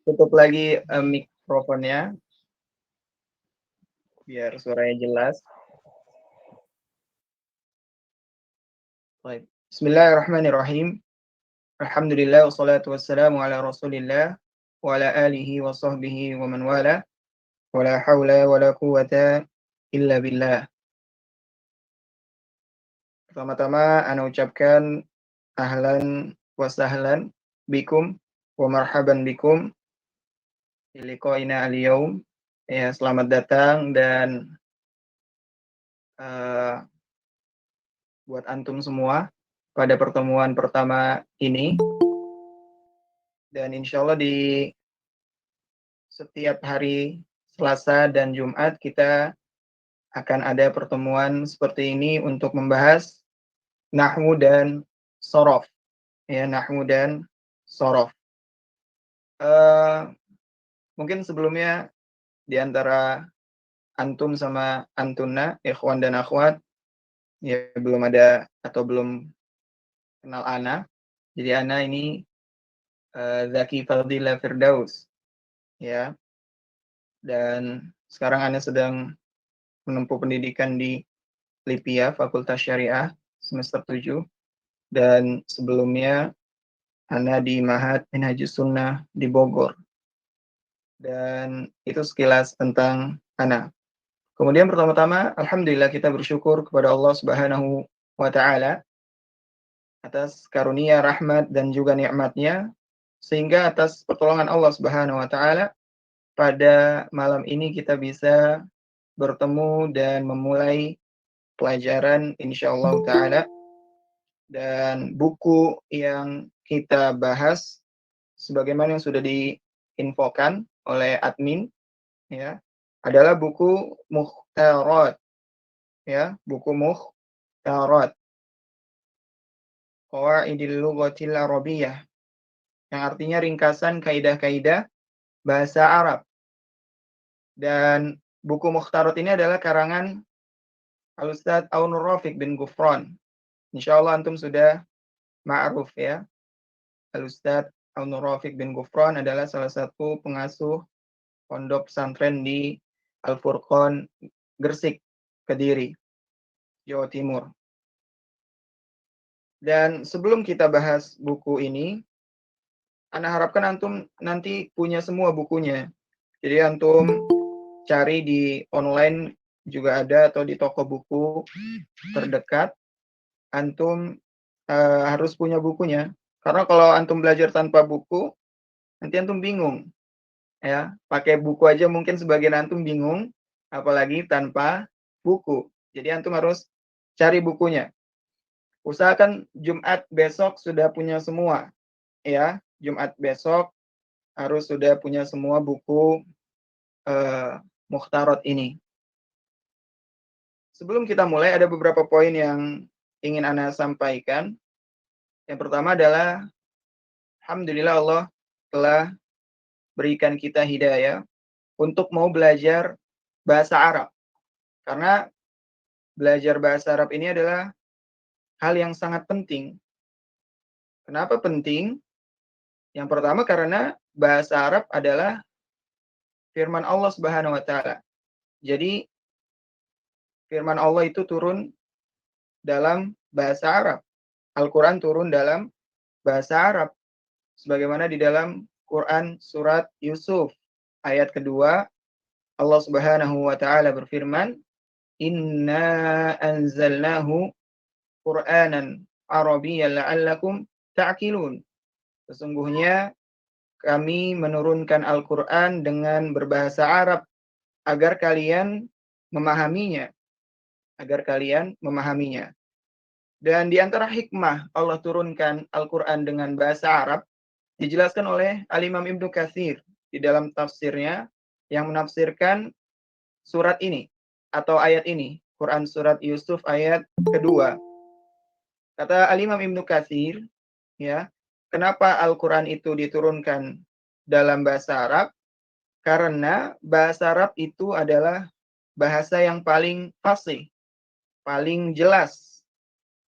tutup lagi mikrofonnya biar suaranya jelas. Baik. Bismillahirrahmanirrahim. Alhamdulillah wassalatu wassalamu ala Rasulillah wa ala alihi wa sahbihi wa man wala. Wa la haula wa la quwwata illa billah. Pertama-tama ana ucapkan ahlan wa sahlan bikum wa marhaban bikum fi liqa'ina al-yaum. Ya, selamat datang dan uh, buat antum semua pada pertemuan pertama ini, dan insya Allah di setiap hari Selasa dan Jumat kita akan ada pertemuan seperti ini untuk membahas nahwu dan sorof, ya, nahwu dan sorof. Mungkin sebelumnya di antara antum sama antuna, ikhwan dan akhwat, ya belum ada atau belum kenal ana. Jadi ana ini Zaki Fadila Firdaus, ya. Dan sekarang ana sedang menempuh pendidikan di Lipia, Fakultas Syariah, semester 7. Dan sebelumnya ana di Mahat Minhajus Sunnah di Bogor. Dan itu sekilas tentang ana. Kemudian pertama-tama, alhamdulillah kita bersyukur kepada Allah Subhanahu wa Ta'ala atas karunia, rahmat, dan juga nikmatnya, sehingga atas pertolongan Allah Subhanahu wa Ta'ala pada malam ini kita bisa bertemu dan memulai pelajaran insyaallah ta'ala. Dan buku yang kita bahas sebagaimana yang sudah diinfokan oleh admin, ya, adalah buku Mukhtarat, ya, buku Mukhtarat Qawaidil Lughatil Arabiyyah, yang artinya ringkasan kaidah-kaidah bahasa Arab. Dan buku Mukhtarat ini adalah karangan Al-Ustadz Aunur Rafiq bin Gufron. Insyaallah antum sudah ma'ruf, ya. Al-Ustadz Aunur Rafiq bin Gufron adalah salah satu pengasuh pondok pesantren di Al-Furqon Gresik, Kediri, Jawa Timur. Dan sebelum kita bahas buku ini, ana harapkan antum nanti punya semua bukunya. Jadi antum cari di online juga ada, atau di toko buku terdekat. Antum harus punya bukunya. Karena kalau antum belajar tanpa buku, nanti antum bingung. Ya, pakai buku aja mungkin sebagian antum bingung, apalagi tanpa buku. Jadi antum harus cari bukunya. Usahakan Jumat besok sudah punya semua, ya. Jumat besok harus sudah punya semua buku Mukhtarat ini. Sebelum kita mulai, ada beberapa poin yang ingin ana sampaikan. Yang pertama adalah alhamdulillah Allah telah berikan kita hidayah untuk mau belajar bahasa Arab. Karena belajar bahasa Arab ini adalah hal yang sangat penting. Kenapa penting? Yang pertama karena bahasa Arab adalah firman Allah Subhanahu wa Ta'ala. Jadi firman Allah itu turun dalam bahasa Arab. Al-Quran turun dalam bahasa Arab. Sebagaimana di dalam Quran surat Yusuf ayat kedua, Allah Subhanahu wa Ta'ala berfirman, Inna anzalnahu Qur'anan Arabiyyan la'allakum ta'qilun. Sesungguhnya kami menurunkan Al-Quran dengan berbahasa Arab agar kalian memahaminya. Agar kalian memahaminya. Dan di antara hikmah Allah turunkan Al-Quran dengan bahasa Arab dijelaskan oleh Al-Imam Ibnu Katsir di dalam tafsirnya yang menafsirkan surat ini atau ayat ini, Quran surat Yusuf ayat kedua. Kata Al-Imam Ibnu Katsir, ya, kenapa Al-Quran itu diturunkan dalam bahasa Arab? Karena bahasa Arab itu adalah bahasa yang paling fasih, paling jelas.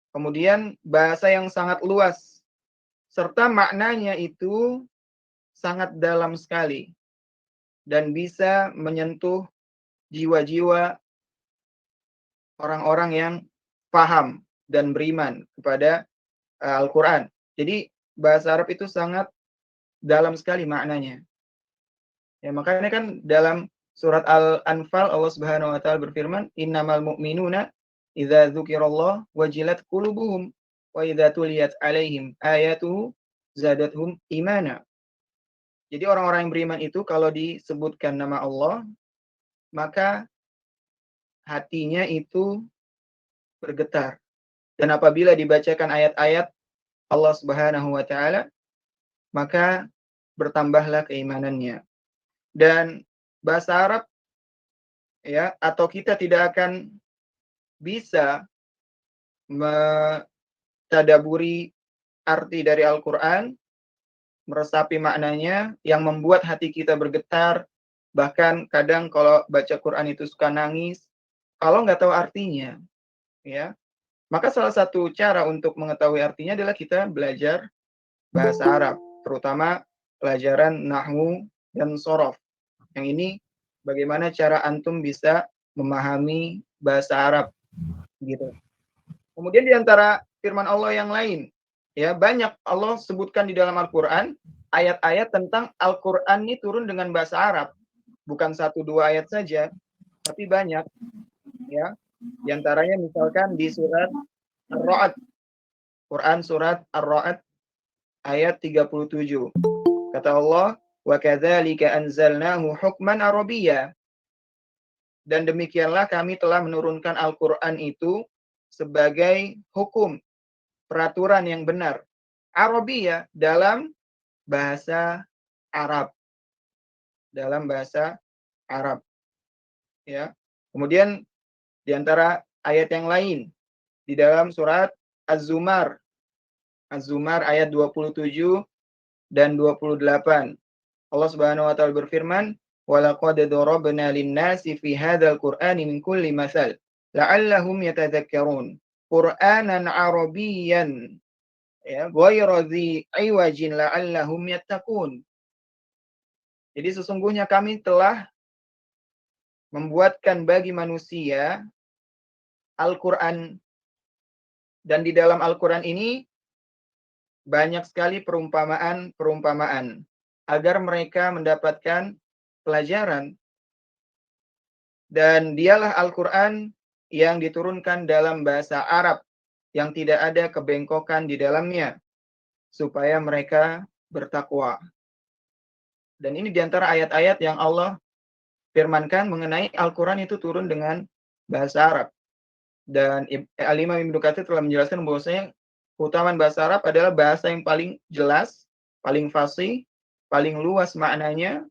Kemudian bahasa yang sangat luas, serta maknanya itu sangat dalam sekali dan bisa menyentuh jiwa-jiwa orang-orang yang paham dan beriman kepada Al-Quran. Jadi bahasa Arab itu sangat dalam sekali maknanya. Ya, makanya kan dalam surat Al-Anfal Allah Subhanahu wa taala berfirman, "Innamal mu'minuna idza dzukirallah wajilat qulubuhum wa idza tuliyat 'alaihim ayatuhu zadatuhum imana." Jadi orang-orang yang beriman itu kalau disebutkan nama Allah, maka hatinya itu bergetar. Dan apabila dibacakan ayat-ayat Allah Subhanahu wa taala, maka bertambahlah keimanannya. Dan bahasa Arab ya, atau kita tidak akan bisa mentadaburi arti dari Al-Qur'an, meresapi maknanya yang membuat hati kita bergetar, bahkan kadang kalau baca Quran itu suka nangis kalau nggak tahu artinya, ya. Maka salah satu cara untuk mengetahui artinya adalah kita belajar bahasa Arab, terutama pelajaran nahwu dan shorof. Yang ini bagaimana cara antum bisa memahami bahasa Arab gitu. Kemudian di antara firman Allah yang lain, ya banyak Allah sebutkan di dalam Al-Qur'an ayat-ayat tentang Al-Qur'an ini turun dengan bahasa Arab. Bukan satu dua ayat saja, tapi banyak, ya. Di antaranya misalkan di surat Ar-Ra'd, Quran surat Ar-Ra'd ayat 37. Kata Allah, "Wa kadzalika anzalnahu hukman arabiyya." Dan demikianlah kami telah menurunkan Al-Qur'an itu sebagai hukum, peraturan yang benar. Arabiyya dalam bahasa Arab. Dalam bahasa Arab. Ya. Kemudian di antara ayat yang lain di dalam surat Az-Zumar. Az-Zumar ayat 27 dan 28. Allah Subhanahu wa taala berfirman, "Walaqad darabna lin-nasi fi hadzal Qur'ani min kulli matsal la'allahum yatadzakkarun." Qur'anan Arabiyyan ya, ghayra dzi iwajin la'allahum yattaqun. Jadi sesungguhnya kami telah membuatkan bagi manusia Al-Qur'an, dan di dalam Al-Qur'an ini banyak sekali perumpamaan-perumpamaan agar mereka mendapatkan pelajaran. Dan dialah Al-Qur'an yang diturunkan dalam bahasa Arab yang tidak ada kebengkokan di dalamnya supaya mereka bertakwa. Dan ini diantara ayat-ayat yang Allah firmankan mengenai Al-Quran itu turun dengan bahasa Arab. Dan Al-Imam Ibnu Katsir telah menjelaskan bahwasanya keutamaan bahasa Arab adalah bahasa yang paling jelas, paling fasih, paling luas maknanya,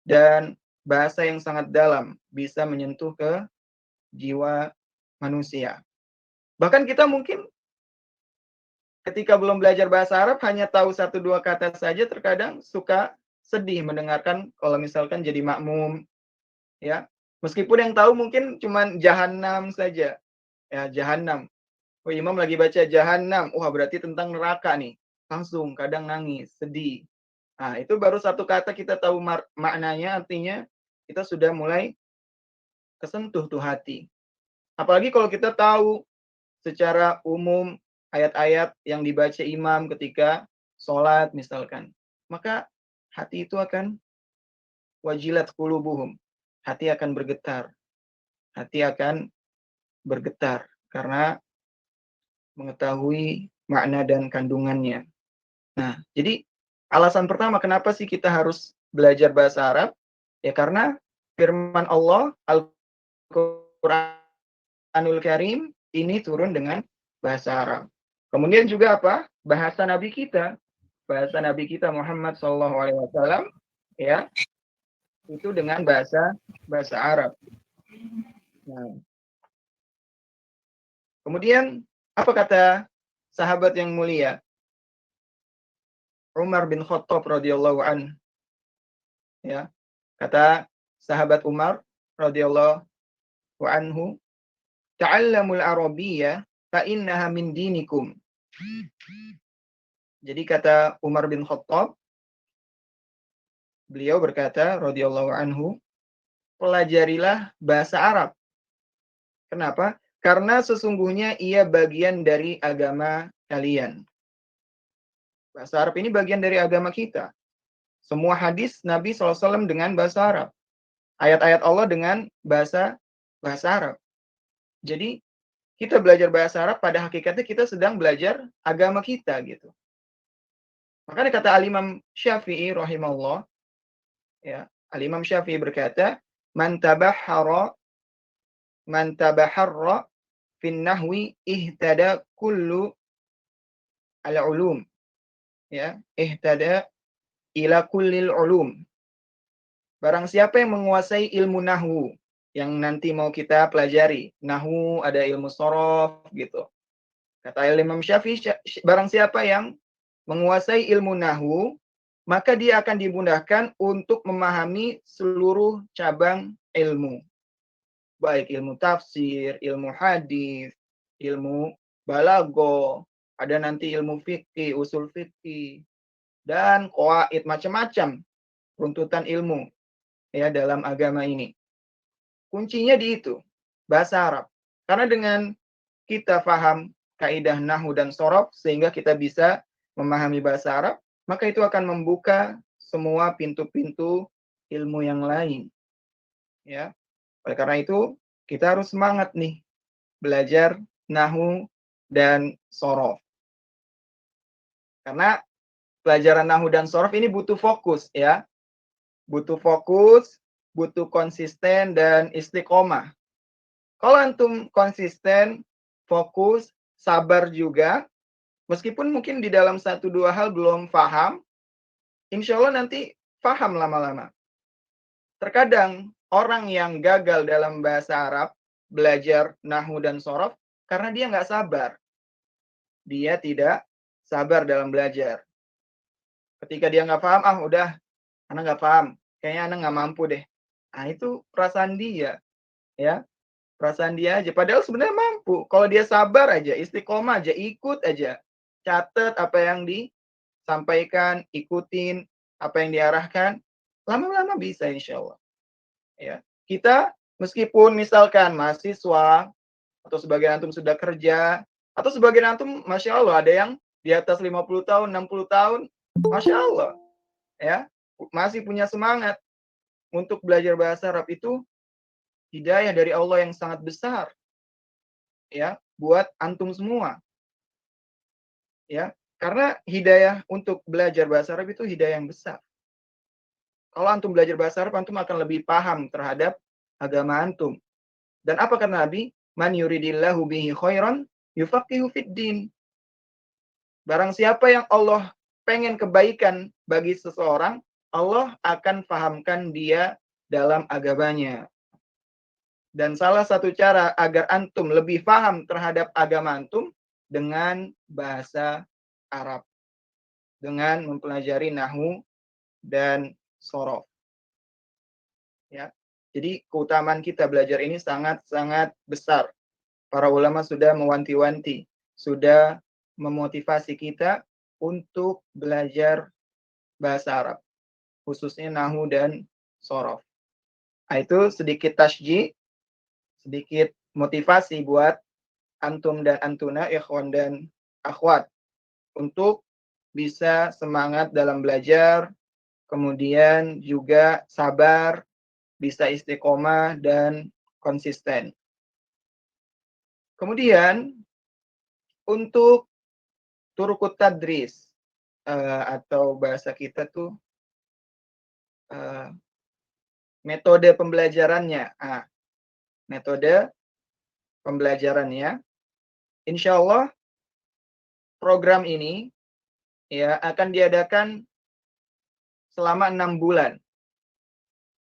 dan bahasa yang sangat dalam, bisa menyentuh ke jiwa manusia. Bahkan kita mungkin ketika belum belajar bahasa Arab hanya tahu satu dua kata saja, terkadang suka sedih mendengarkan kalau misalkan jadi makmum, ya. Meskipun yang tahu mungkin cuman Jahannam saja. Ya, Jahannam. Oh, imam lagi baca Jahannam. Wah, berarti tentang neraka nih. Langsung kadang nangis, sedih. Nah, itu baru satu kata kita tahu maknanya, artinya kita sudah mulai kesentuh tuh hati. Apalagi kalau kita tahu secara umum ayat-ayat yang dibaca imam ketika sholat misalkan. Maka hati itu akan wajilat qulubuhum. Hati akan bergetar. Hati akan bergetar karena mengetahui makna dan kandungannya. Nah, jadi alasan pertama kenapa sih kita harus belajar bahasa Arab? Ya karena firman Allah Al-Qur'anul Karim ini turun dengan bahasa Arab. Kemudian juga apa? Bahasa Nabi kita. Bahasa Nabi kita Muhammad SAW ya, itu dengan bahasa Arab. Nah, kemudian apa kata sahabat yang mulia? Umar bin Khattab radhiyallahu an. Ya. Kata sahabat Umar radhiyallahu anhu, "Ta'allamul Arabiyyah fa innaha min dinikum." Jadi kata Umar bin Khattab, Beliau berkata radhiyallahu anhu, pelajarilah bahasa Arab. Kenapa? Karena sesungguhnya ia bagian dari agama kalian. Bahasa Arab ini bagian dari agama kita. Semua hadis Nabi SAW dengan bahasa Arab. Ayat-ayat Allah dengan bahasa Arab. Jadi kita belajar bahasa Arab pada hakikatnya kita sedang belajar agama kita gitu. Makanya kata Al-Imam Syafi'i rahimahullah, ya, Al-Imam Syafi'i berkata, man tabaharra fin nahwi ihtada kullu al-ulum, ya, ihtada ila kullil ulum. Barang siapa yang menguasai ilmu nahwu, yang nanti mau kita pelajari, nahwu ada ilmu sorof gitu. Kata Imam Syafi'i, barang siapa yang menguasai ilmu nahwu, maka dia akan dimudahkan untuk memahami seluruh cabang ilmu. Baik ilmu tafsir, ilmu hadis, ilmu balaghah, ada nanti ilmu fikih, usul fikih, dan qawaid, macam-macam runtutan ilmu ya dalam agama ini. Kuncinya di itu, bahasa Arab. Karena dengan kita paham kaidah nahwu dan sorof sehingga kita bisa memahami bahasa Arab, maka itu akan membuka semua pintu-pintu ilmu yang lain. Ya. Oleh karena itu, kita harus semangat nih belajar nahwu dan sorof. Karena pelajaran nahwu dan sorof ini butuh fokus ya. Butuh fokus, butuh konsisten dan istiqomah. Kalau antum konsisten, fokus, sabar juga, meskipun mungkin di dalam satu dua hal belum paham, insya Allah nanti paham lama-lama. Terkadang orang yang gagal dalam bahasa Arab, belajar nahwu dan sorof, karena dia nggak sabar. Dia tidak sabar dalam belajar. Ketika dia nggak paham, udah, anak nggak paham. Kayaknya anak nggak mampu deh. Nah, itu perasaan dia. Ya, perasaan dia aja. Padahal sebenarnya mampu. Kalau dia sabar aja, istiqomah aja, ikut aja. Catat apa yang disampaikan, ikutin apa yang diarahkan. Lama-lama bisa insya Allah. Ya. Kita meskipun misalkan mahasiswa, atau sebagian antum sudah kerja, atau sebagian antum, Masya Allah, ada yang di atas 50 tahun, 60 tahun, Masya Allah. Ya, masih punya semangat untuk belajar bahasa Arab. Itu hidayah dari Allah yang sangat besar ya buat antum semua ya, karena hidayah untuk belajar bahasa Arab itu hidayah yang besar. Kalau antum belajar bahasa Arab, antum akan lebih paham terhadap agama antum. Dan apa kata Nabi? Man yuridillahu bihi khairan yufaqihu fid din. Barang siapa yang Allah pengen kebaikan bagi seseorang, Allah akan fahamkan dia dalam agamanya. Dan salah satu cara agar antum lebih paham terhadap agama antum dengan bahasa Arab. Dengan mempelajari nahwu dan sorof. Ya. Jadi keutamaan kita belajar ini sangat-sangat besar. Para ulama sudah mewanti-wanti, sudah memotivasi kita untuk belajar bahasa Arab. Khususnya nahwu dan sorof. Nah, itu sedikit tasjih, sedikit motivasi buat antum dan antuna, ikhwan dan akhwat, untuk bisa semangat dalam belajar, kemudian juga sabar, bisa istiqomah dan konsisten. Kemudian untuk turukut tadris atau bahasa kita tuh metode pembelajarannya. Metode pembelajarannya, insya Allah program ini ya akan diadakan selama 6 bulan.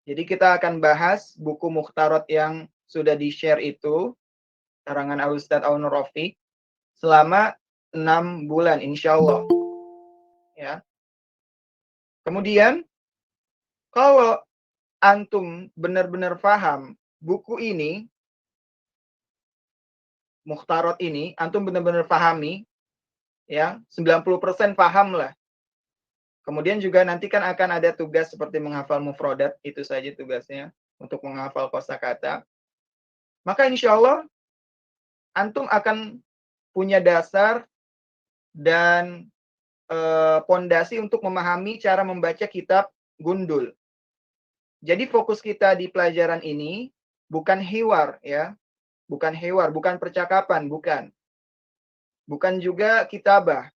Jadi kita akan bahas buku Mukhtarat yang sudah di-share itu, karangan Al-Ustadz Aun Rafiq, selama 6 bulan insya Allah. Ya. Kemudian kalau antum benar-benar paham buku ini, Mukhtarat ini, antum benar-benar pahami, ya, 90% paham lah. Kemudian juga nanti kan akan ada tugas seperti menghafal mufrodat, itu saja tugasnya untuk menghafal kosakata. Maka insya Allah antum akan punya dasar dan pondasi untuk memahami cara membaca kitab gundul. Jadi fokus kita di pelajaran ini bukan hiwar ya, bukan percakapan, bukan. Bukan juga kitabah,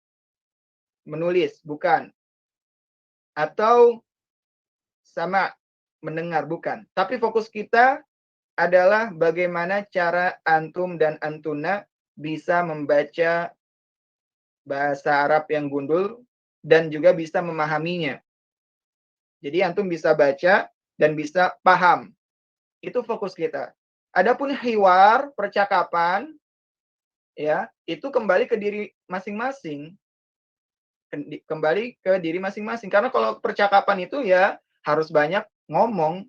menulis, bukan. Atau sama mendengar, bukan. Tapi fokus kita adalah bagaimana cara antum dan antuna bisa membaca bahasa Arab yang gundul dan juga bisa memahaminya. Jadi antum bisa baca dan bisa paham. Itu fokus kita. Adapun hiwar, percakapan, ya, itu kembali ke diri masing-masing. Kembali ke diri masing-masing. Karena kalau percakapan itu ya harus banyak ngomong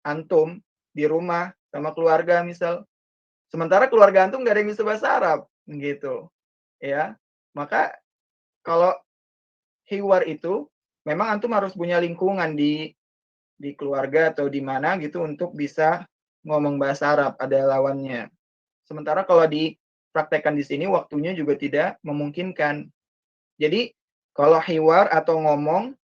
antum di rumah sama keluarga misal. Sementara keluarga antum nggak ada yang bisa bahasa Arab, gitu. Ya, maka kalau hiwar itu memang antum harus punya lingkungan di keluarga atau di mana gitu untuk bisa ngomong bahasa Arab, ada lawannya. Sementara kalau dipraktekkan di sini waktunya juga tidak memungkinkan. Jadi kalau hiwar atau ngomong,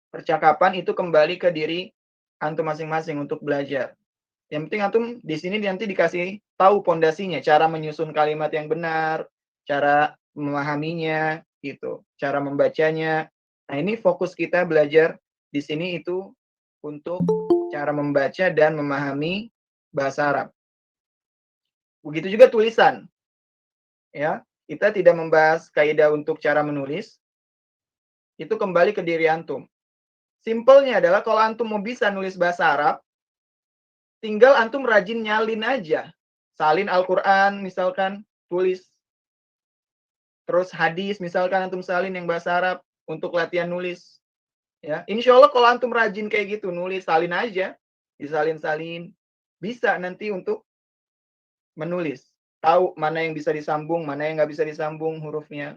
percakapan itu kembali ke diri antum masing-masing untuk belajar. Yang penting antum di sini nanti dikasih tahu pondasinya, cara menyusun kalimat yang benar, cara memahaminya, gitu, cara membacanya. Nah, ini fokus kita belajar di sini itu untuk cara membaca dan memahami bahasa Arab. Begitu juga tulisan. Ya, kita tidak membahas kaidah untuk cara menulis, itu kembali ke diri antum. Simpelnya adalah kalau antum mau bisa nulis bahasa Arab, tinggal antum rajin nyalin aja. Salin Al-Quran misalkan, tulis. Terus hadis misalkan antum salin yang bahasa Arab untuk latihan nulis. Ya, insya Allah kalau antum rajin kayak gitu, nulis, salin aja. Disalin-salin. Bisa nanti untuk menulis. Tahu mana yang bisa disambung, mana yang nggak bisa disambung hurufnya.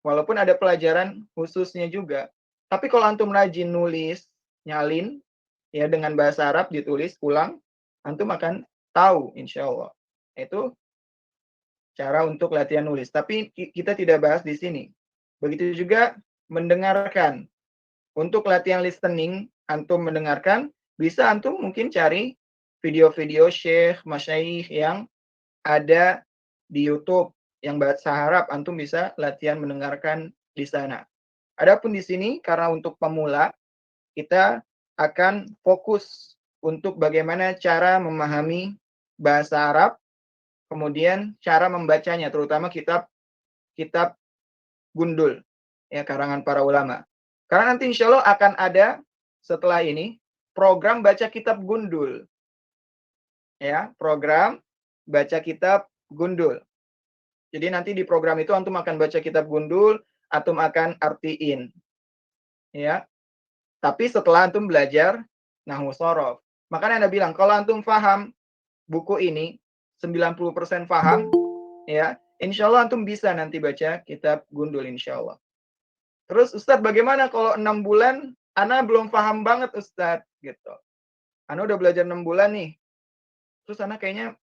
Walaupun ada pelajaran khususnya juga. Tapi kalau antum rajin nulis, nyalin, ya dengan bahasa Arab ditulis ulang, antum akan tahu insya Allah. Itu cara untuk latihan nulis. Tapi kita tidak bahas di sini. Begitu juga mendengarkan. Untuk latihan listening, antum mendengarkan, bisa antum mungkin cari video-video syekh, masyaikh yang ada di YouTube yang bahasa Arab, antum bisa latihan mendengarkan di sana. Adapun di sini karena untuk pemula kita akan fokus untuk bagaimana cara memahami bahasa Arab, kemudian cara membacanya, terutama kitab gundul ya karangan para ulama. Karena nanti insya Allah akan ada setelah ini program baca kitab gundul. Ya, program baca kitab gundul. Jadi nanti di program itu antum akan baca kitab gundul, antum akan artiin. Ya. Tapi setelah antum belajar nahwu shorof. Makanya Anda bilang kalau antum paham buku ini 90% paham, ya, insya Allah antum bisa nanti baca kitab gundul insya Allah. Terus Ustadz bagaimana kalau 6 bulan Ana belum paham banget Ustadz gitu. Ana udah belajar 6 bulan nih. Terus Ana kayaknya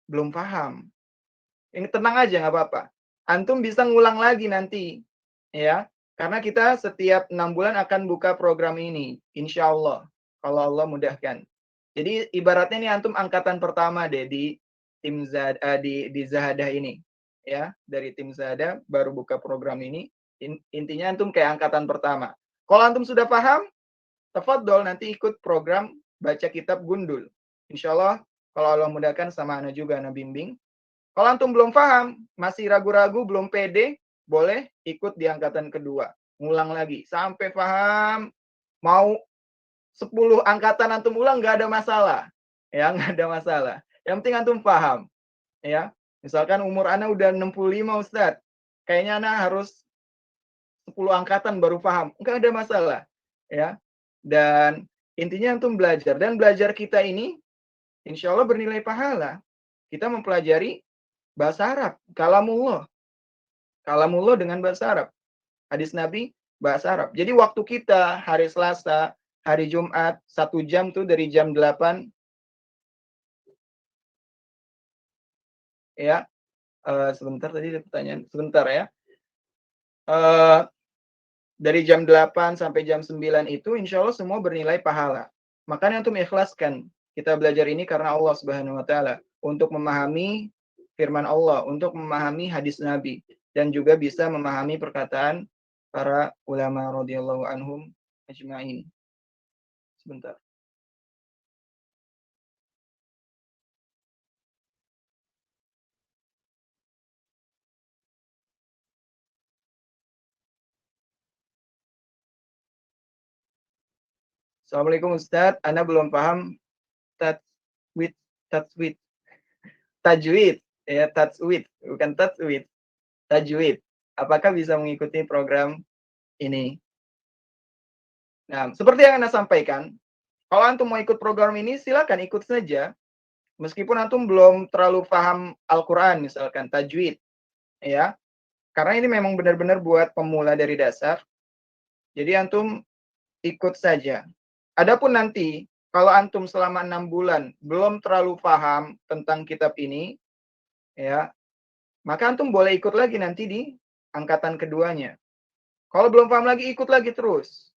belum paham. Ini tenang aja nggak apa-apa. Antum bisa ngulang lagi nanti. Ya. Karena kita setiap 6 bulan akan buka program ini. Insya Allah. Kalau Allah mudahkan. Jadi ibaratnya nih antum angkatan pertama deh di tim di Zahadah ini. Ya. Dari tim Zahadah baru buka program ini. Intinya antum kayak angkatan pertama. Kalau antum sudah paham, tafadhol nanti ikut program baca kitab gundul. Insya Allah kalau Allah mudahkan sama Ana juga Ana bimbing. Kalau antum belum paham, masih ragu-ragu, belum pede, boleh ikut di angkatan kedua. Ngulang lagi. Sampai paham, mau 10 angkatan antum ulang, nggak ada masalah. Ya, nggak ada masalah. Yang penting antum paham. Ya, misalkan umur Ana udah 65, Ustadz. Kayaknya Ana harus 10 angkatan baru paham. Nggak ada masalah. Ya, dan intinya antum belajar. Dan belajar kita ini, insya Allah bernilai pahala. Kita mempelajari bahasa Arab, kalamullah. Kalamullah dengan bahasa Arab. Hadis Nabi, bahasa Arab. Jadi waktu kita hari Selasa, hari Jumat, 1 jam tuh dari jam 8 ya. Sebentar tadi ada pertanyaan, sebentar ya. Eee, dari jam 8 sampai jam 9 itu insya Allah semua bernilai pahala. Makanya antum ikhlaskan. Kita belajar ini karena Allah Subhanahu wa taala, untuk memahami firman Allah, untuk memahami hadis Nabi, dan juga bisa memahami perkataan para ulama radhiyallahu anhum ajma'in. Sebentar. Assalamualaikum Ustaz, Ana belum paham tajwid tajwid tajwid ya, tajwid bukan tajwid, tajwid. Apakah bisa mengikuti program ini? Nah, seperti yang Anda sampaikan, kalau antum mau ikut program ini silakan ikut saja. Meskipun antum belum terlalu paham Al-Qur'an misalkan tajwid ya. Karena ini memang benar-benar buat pemula dari dasar. Jadi antum ikut saja. Adapun nanti kalau antum selama 6 bulan belum terlalu paham tentang kitab ini ya, maka antum boleh ikut lagi nanti di angkatan keduanya. Kalau belum paham lagi ikut lagi terus.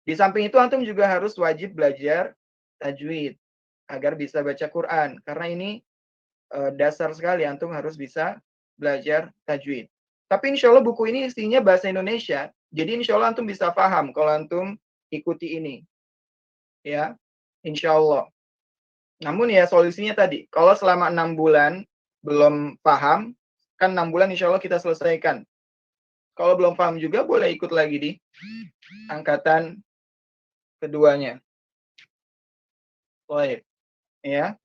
Di samping itu antum juga harus wajib belajar tajwid agar bisa baca Quran. Karena ini dasar sekali antum harus bisa belajar tajwid. Tapi insya Allah buku ini isinya bahasa Indonesia. Jadi insya Allah antum bisa paham kalau antum ikuti ini. Ya, insya Allah. Namun ya solusinya tadi, kalau selama 6 bulan belum paham, kan 6 bulan insya Allah kita selesaikan. Kalau belum paham juga boleh ikut lagi di angkatan keduanya. Baik, ya.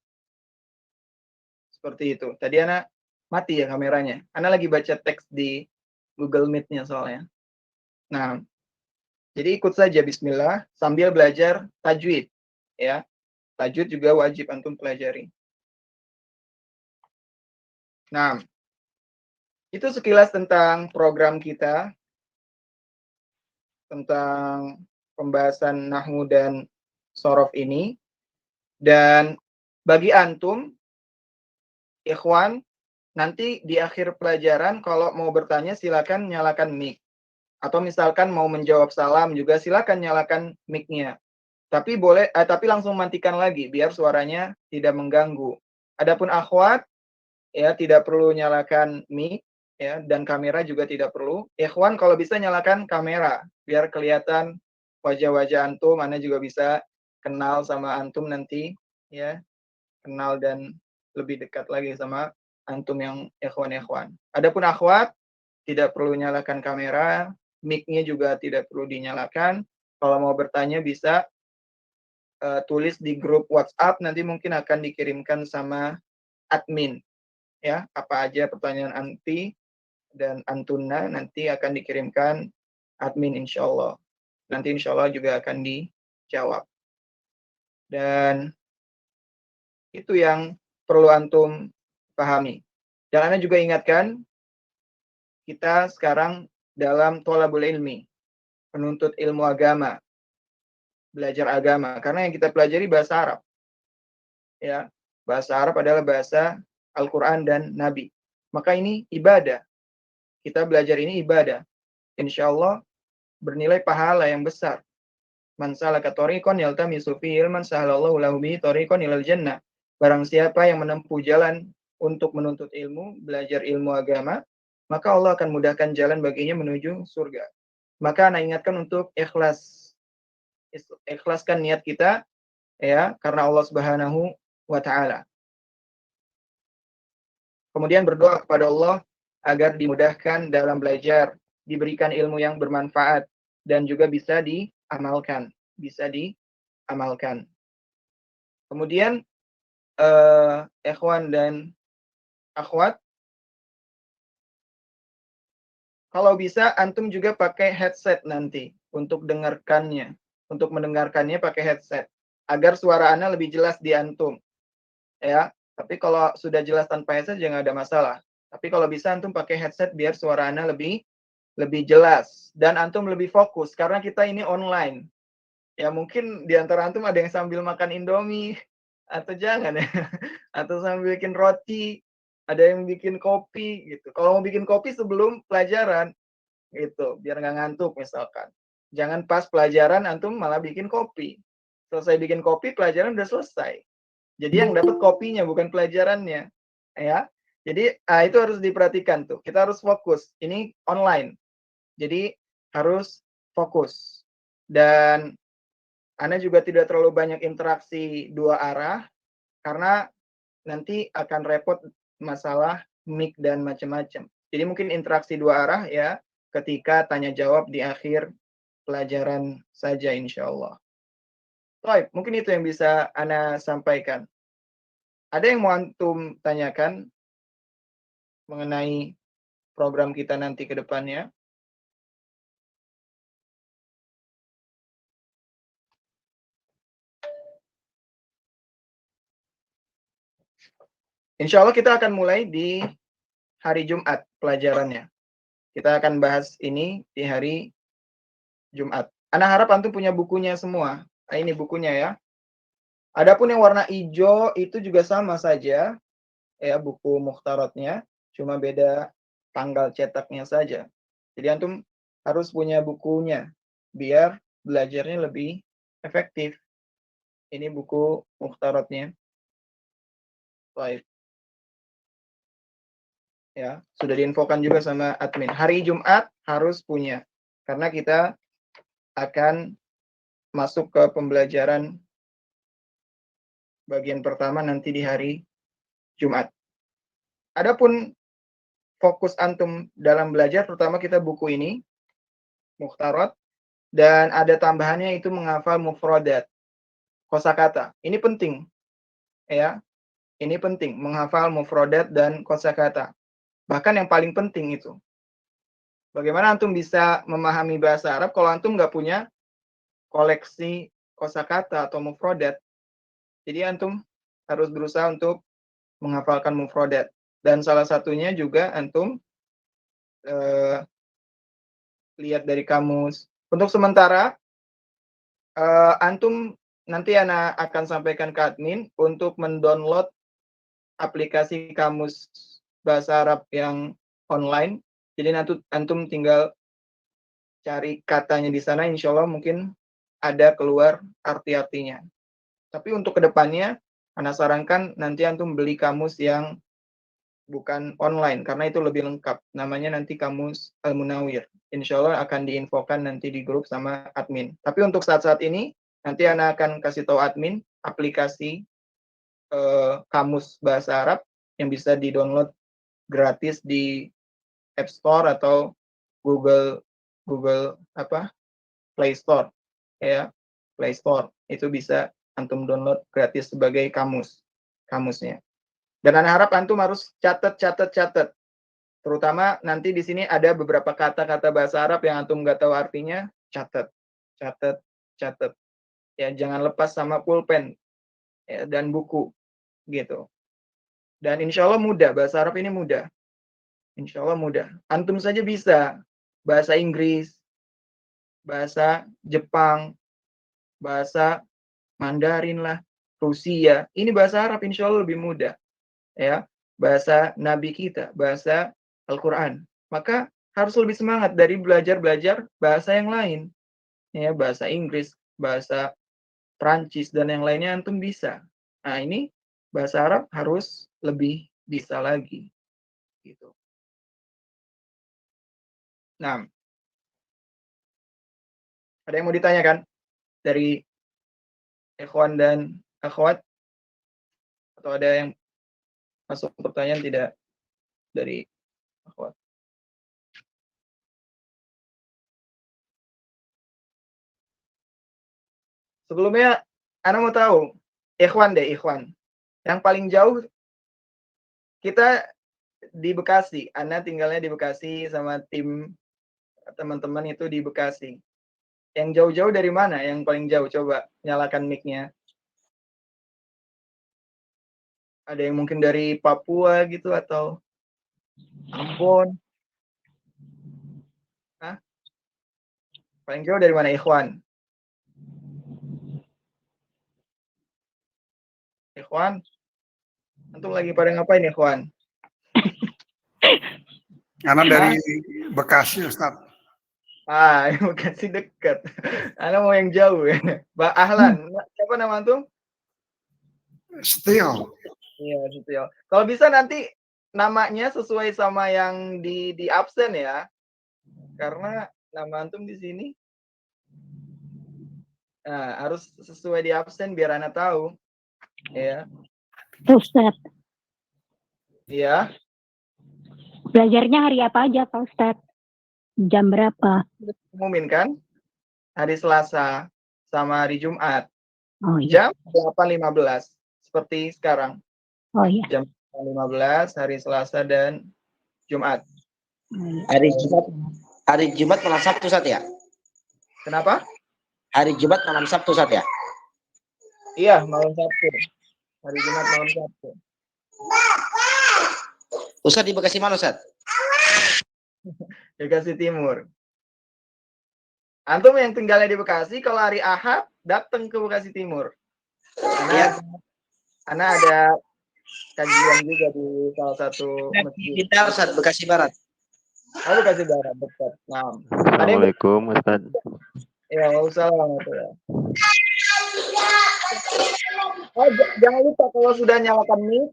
Seperti itu. Tadi Ana mati ya kameranya. Ana lagi baca teks di Google Meet-nya soalnya. Nah, jadi ikut saja bismillah sambil belajar tajwid, ya. Tajwid juga wajib antum pelajari. Nah, itu sekilas tentang program kita, tentang pembahasan nahwu dan sorof ini. Dan bagi antum, ikhwan, nanti di akhir pelajaran kalau mau bertanya silakan nyalakan mic. Atau misalkan mau menjawab salam juga silakan nyalakan mic-nya. Tapi langsung matikan lagi biar suaranya tidak mengganggu. Adapun akhwat ya tidak perlu nyalakan mic ya, dan kamera juga tidak perlu. Ikhwan kalau bisa nyalakan kamera biar kelihatan wajah-wajah antum, Anda juga bisa kenal sama antum nanti ya, kenal dan lebih dekat lagi sama antum yang ikhwan-ikhwan. Adapun akhwat tidak perlu nyalakan kamera, mic-nya juga tidak perlu dinyalakan. Kalau mau bertanya bisa tulis di grup WhatsApp, nanti mungkin akan dikirimkan sama admin ya, apa aja pertanyaan anti dan antuna nanti akan dikirimkan admin insya Allah. Nanti insya Allah juga akan dijawab. Dan itu yang perlu antum pahami. Dan Anda juga ingatkan, kita sekarang dalam thalabul ilmi, penuntut ilmu agama, belajar agama. Karena yang kita pelajari bahasa Arab. Ya, bahasa Arab adalah bahasa Al-Quran dan Nabi. Maka ini ibadah. Kita belajar ini ibadah. Insya Allah bernilai pahala yang besar. Man salaka thoriqan yaltamisu fihi ilman sahalallahu lahu bihi thoriqan ilal jannah. Barang siapa yang menempuh jalan untuk menuntut ilmu, belajar ilmu agama, maka Allah akan mudahkan jalan baginya menuju surga. Maka Anda ingatkan untuk ikhlas. Ikhlaskan niat kita ya karena Allah Subhanahu wa taala. Kemudian berdoa kepada Allah agar dimudahkan dalam belajar, diberikan ilmu yang bermanfaat dan juga bisa diamalkan, bisa diamalkan. Kemudian ikhwan dan akhwat, kalau bisa antum juga pakai headset nanti untuk mendengarkannya pakai headset agar suara Anda lebih jelas di antum. Ya, tapi kalau sudah jelas tanpa headset jangan ada masalah. Tapi kalau bisa antum pakai headset biar suara Anda lebih lebih jelas dan antum lebih fokus karena kita ini online. Ya mungkin di antara antum ada yang sambil makan Indomie atau jangan ya, atau sambil bikin roti, ada yang bikin kopi gitu. Kalau mau bikin kopi sebelum pelajaran gitu, biar nggak ngantuk misalkan. Jangan pas pelajaran antum malah bikin kopi. Selesai bikin kopi, pelajaran udah selesai. Jadi yang dapat kopinya bukan pelajarannya, ya. Jadi itu harus diperhatikan tuh. Kita harus fokus. Ini online. Jadi harus fokus. Dan Anda juga tidak terlalu banyak interaksi dua arah karena nanti akan repot masalah mic dan macam-macam. Jadi mungkin interaksi dua arah ya ketika tanya jawab di akhir pelajaran saja insya Allah. Baik, mungkin itu yang bisa Ana sampaikan. Ada yang mau antum tanyakan mengenai program kita nanti ke depannya? Insya Allah kita akan mulai di hari Jumat pelajarannya. Kita akan bahas ini di hari Jumat. Ana harap antum punya bukunya semua. Nah, ini bukunya ya. Adapun yang warna hijau itu juga sama saja ya buku mukhtaratnya, cuma beda tanggal cetaknya saja. Jadi antum harus punya bukunya biar belajarnya lebih efektif. Ini buku mukhtaratnya. Baik. Ya, sudah diinfokan juga sama admin. Hari Jumat harus punya karena kita akan masuk ke pembelajaran bagian pertama nanti di hari Jumat. Adapun fokus antum dalam belajar, terutama kita buku ini, mukhtarat, dan ada tambahannya itu menghafal mufradat, kosakata. Ini penting, ya. Ini penting, menghafal mufradat dan kosakata. Bahkan yang paling penting itu. Bagaimana antum bisa memahami bahasa Arab kalau antum nggak punya koleksi kosakata atau mufradat? Jadi antum harus berusaha untuk menghafalkan mufradat. Dan salah satunya juga antum lihat dari kamus. Untuk sementara, antum nanti Ana akan sampaikan ke admin untuk mendownload aplikasi kamus bahasa Arab yang online. Jadi nanti antum tinggal cari katanya di sana, insya Allah mungkin ada keluar arti-artinya. Tapi untuk kedepannya, Ana sarankan nanti antum beli kamus yang bukan online karena itu lebih lengkap. Namanya nanti kamus Al-Munawir. Insya Allah akan diinfokan nanti di grup sama admin. Tapi untuk saat-saat ini nanti Ana akan kasih tahu admin aplikasi kamus bahasa Arab yang bisa di-download gratis di App Store atau Google Google Play Store ya. Play Store itu bisa antum download gratis sebagai kamusnya. Dan Ana harap antum harus catat. Terutama nanti di sini ada beberapa kata-kata bahasa Arab yang antum nggak tahu artinya, catat. Ya, jangan lepas sama pulpen ya, dan buku gitu. Dan insya Allah mudah, bahasa Arab ini mudah. Insya Allah mudah. Antum saja bisa bahasa Inggris, bahasa Jepang, bahasa Mandarin lah, Rusia. Ini bahasa Arab insya Allah lebih mudah. Ya, bahasa Nabi kita, bahasa Al-Quran. Maka harus lebih semangat dari belajar bahasa yang lain. Ya, bahasa Inggris, bahasa Prancis, dan yang lainnya antum bisa. Nah, ini bahasa Arab harus lebih bisa lagi. Gitu. Nah, ada yang mau ditanyakan dari ikhwan dan akhwat? Atau ada yang masuk pertanyaan tidak dari akhwat? Sebelumnya, Anda mau tahu, ikhwan. Yang paling jauh, kita di Bekasi. Anda tinggalnya di Bekasi sama tim teman-teman itu di Bekasi. Yang jauh-jauh dari mana? Yang paling jauh? Coba nyalakan mic-nya. Ada yang mungkin dari Papua gitu atau Ambon. Paling jauh dari mana Ikhwan? Ikhwan? Antum lagi pada ngapain Ikhwan? Karena dari Bekasi, Ustaz. Bekasi dekat. Anak mau yang jauh ya. Mbak Ahlan, siapa nama antum? Setio. Iya, Setio. Kalau bisa nanti namanya sesuai sama yang di absen ya. Karena nama antum di sini harus sesuai di absen biar anak tahu. Ya. Ustaz. Iya. Belajarnya hari apa aja, Pak Ustaz? Jam berapa? Umumin kan? Hari Selasa sama hari Jumat. Oh iya. Jam 8.15 seperti sekarang. Oh iya. Jam 8.15 hari Selasa dan Jumat. Hari Jumat malam Sabtu, Ustaz ya? Kenapa? Hari Jumat malam Sabtu, Ustaz ya? Iya, malam Sabtu. Hari Jumat malam Sabtu. Ustaz di Bekasi mana, Ustaz? Bekasi Timur. Antum yang tinggalnya di Bekasi, kalau hari Ahad datang ke Bekasi Timur. Karena ada kajian juga di salah satu masjid. Kita Ustaz Bekasi Barat. Oh, Bekasi Barat, dekat. Nah, Assalamualaikum Ustaz. Ya, waalaikumsalam. Oh, jangan lupa kalau sudah nyalakan mic,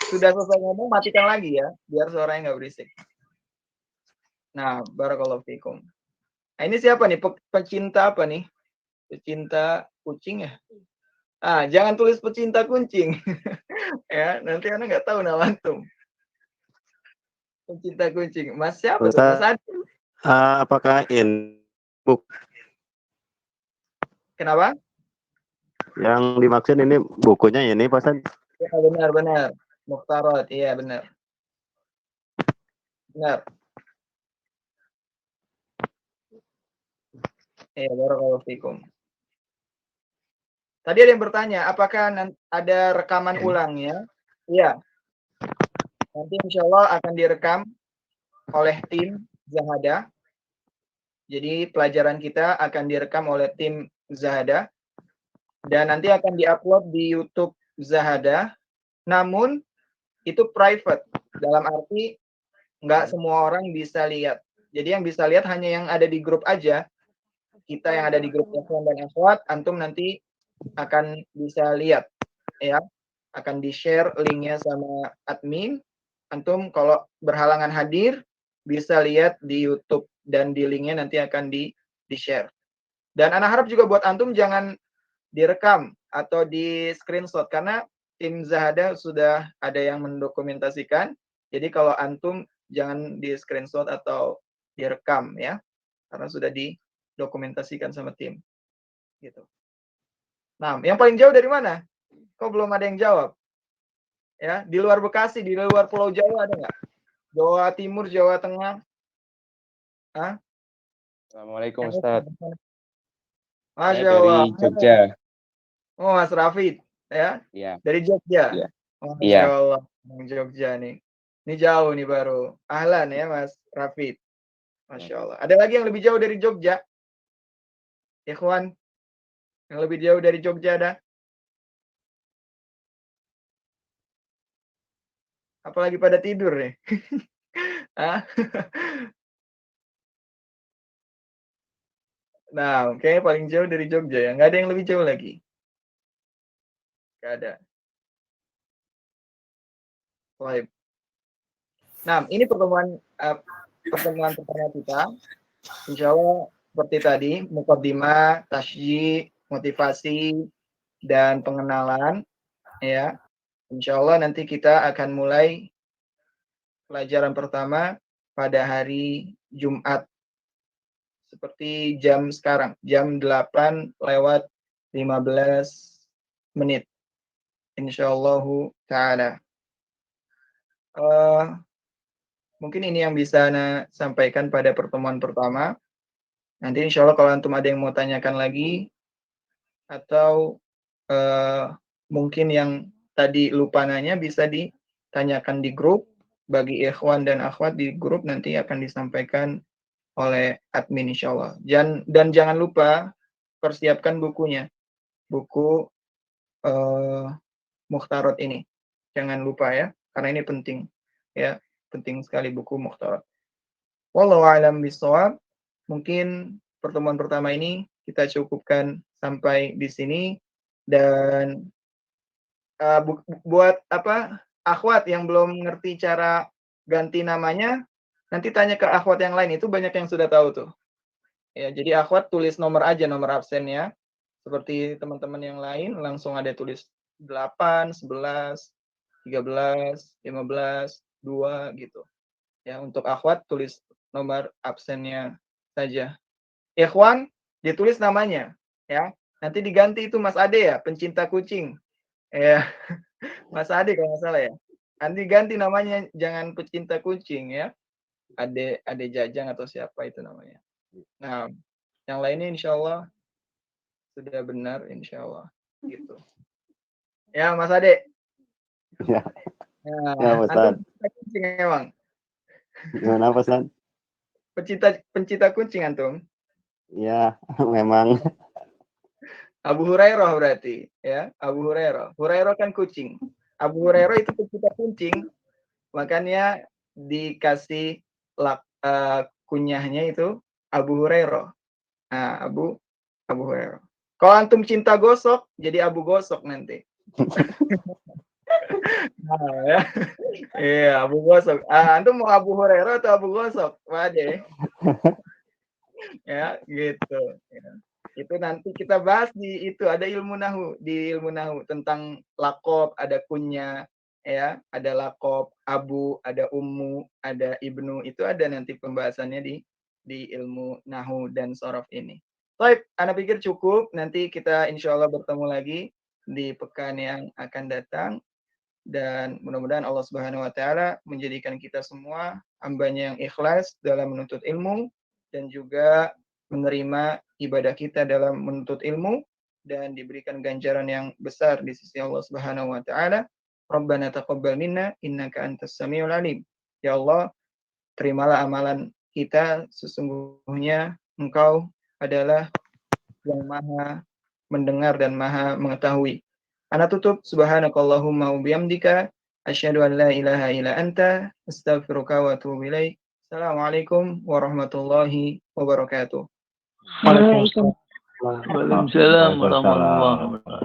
sudah selesai ngomong, matikan lagi ya, biar suaranya nggak berisik. Nah, barakallahu fikum. Nah, ini siapa nih? Pecinta apa nih? Pecinta kucing ya? Jangan tulis pecinta kucing. Ya, nanti Anda nggak tahu nama antum. Pecinta kucing. Mas siapa tuh? Mas Adi. Apakah book? Kenapa? Yang dimaksud ini bukunya ini Pak Ustaz? Ya, benar. Mukhtarat, iya benar. Benar. Ya, barakallahu fikum. Tadi ada yang bertanya, apakah ada rekaman ulangnya? Iya. Nanti insya Allah akan direkam oleh tim Zahada. Jadi pelajaran kita akan direkam oleh tim Zahada. Dan nanti akan diupload di YouTube Zahada. Namun itu private. Dalam arti nggak semua orang bisa lihat. Jadi yang bisa lihat hanya yang ada di grup aja. Kita yang ada di grup Ikhwan dan Akhwat, antum nanti akan bisa lihat ya, akan di-share linknya sama admin. Antum kalau berhalangan hadir bisa lihat di YouTube dan di linknya nanti akan di-share. Dan anak harap juga buat antum jangan direkam atau di screenshot karena tim Zahada sudah ada yang mendokumentasikan. Jadi kalau antum jangan di screenshot atau direkam ya, karena sudah didokumentasikan sama tim. Gitu. Nah, yang paling jauh dari mana? Kok belum ada yang jawab? Ya, di luar Bekasi, di luar Pulau Jawa ada nggak? Jawa Timur, Jawa Tengah? Hah? Assalamualaikum Ustaz. Masya Allah. Dari Jogja. Oh, Mas Rafid, ya? Iya. Dari Jogja? Iya. Masya Allah, Jogja nih. Ini jauh nih baru. Ahlan ya, Mas Rafid. Masya Allah. Ada lagi yang lebih jauh dari Jogja? Ikhwan? Yang lebih jauh dari Jogja ada? Apalagi pada tidur nih. Nah, kayaknya paling jauh dari Jogja ya. Nggak ada yang lebih jauh lagi. Nggak ada. Baik. Nah, ini pertemuan pertama kita. Insya Allah seperti tadi, mukaddimah, tasyi, motivasi, dan pengenalan. Ya, insya Allah nanti kita akan mulai pelajaran pertama pada hari Jumat. Seperti jam sekarang, jam 8:15. Insyaallah ta'ala. Mungkin ini yang bisa Ana sampaikan pada pertemuan pertama. Nanti insya Allah kalau antum ada yang mau tanyakan lagi, atau mungkin yang tadi lupa nanya bisa ditanyakan di grup. Bagi ikhwan dan akhwat di grup nanti akan disampaikan oleh admin insyaallah. Dan jangan lupa persiapkan bukunya. Buku Mukhtarat ini. Jangan lupa ya, karena ini penting. Ya, penting sekali buku Mukhtarat. Wallahu a'lam bishawab. Mungkin pertemuan pertama ini kita cukupkan sampai di sini, dan buat akhwat yang belum ngerti cara ganti namanya, nanti tanya ke akhwat yang lain, itu banyak yang sudah tahu tuh. Ya, jadi akhwat tulis nomor aja, nomor absennya. Seperti teman-teman yang lain, langsung ada tulis 8, 11, 13, 15, 2 gitu. Ya, untuk akhwat tulis nomor absennya saja. Ikhwan ditulis namanya, ya. Nanti diganti itu Mas Ade ya, pencinta kucing. Ya. Mas Ade kalau nggak salah ya. Nanti ganti namanya, jangan pecinta kucing ya. Ade Jajang atau siapa itu namanya. Nah, yang lainnya insya Allah sudah benar insya Allah gitu. Ya Mas Ade. Ya. Nah, Ya, Ustaz. antum pecinta kucing emang. Gimana Ustaz? Pencinta kucing antum. Ya, memang. Abu Hurairah berarti ya, Abu Hurairah. Hurairah kan kucing. Abu Hurairah itu pecinta kucing. Makanya dikasih kunyahnya itu Abu Hurairah. Nah, Abu Hurairah. Kalau antum cinta gosok, jadi Abu Gosok nanti. Nah, ya. Iya, Abu Gosok. Antum mau Abu Hurairah atau Abu Gosok? Wade. Ya, gitu. Ya. Itu nanti kita bahas di itu, ada ilmu nahu, di ilmu nahu tentang lakob, ada kunya, ya, ada lakob, abu, ada ummu, ada ibnu, itu ada nanti pembahasannya di ilmu nahu dan sorof ini. Baik, Ana pikir cukup. Nanti kita insya Allah bertemu lagi di pekan yang akan datang, dan mudah-mudahan Allah Subhanahu Wa Taala menjadikan kita semua hambanya yang ikhlas dalam menuntut ilmu, dan juga menerima ibadah kita dalam menuntut ilmu, dan diberikan ganjaran yang besar di sisi Allah Subhanahu Wa Taala. Rabbana taqabbal minna innaka antas samiul alim. Ya Allah, terimalah amalan kita, sesungguhnya Engkau adalah yang maha mendengar dan maha mengetahui. Ana tutup, subhanakallahumma wa bihamdika asyhadu an la ilaha illa anta astaghfiruka wa atubu ilaik. Assalamualaikum warahmatullahi wabarakatuh. Waalaikumsalam. Waalaikumsalam warahmatullahi wabarakatuh.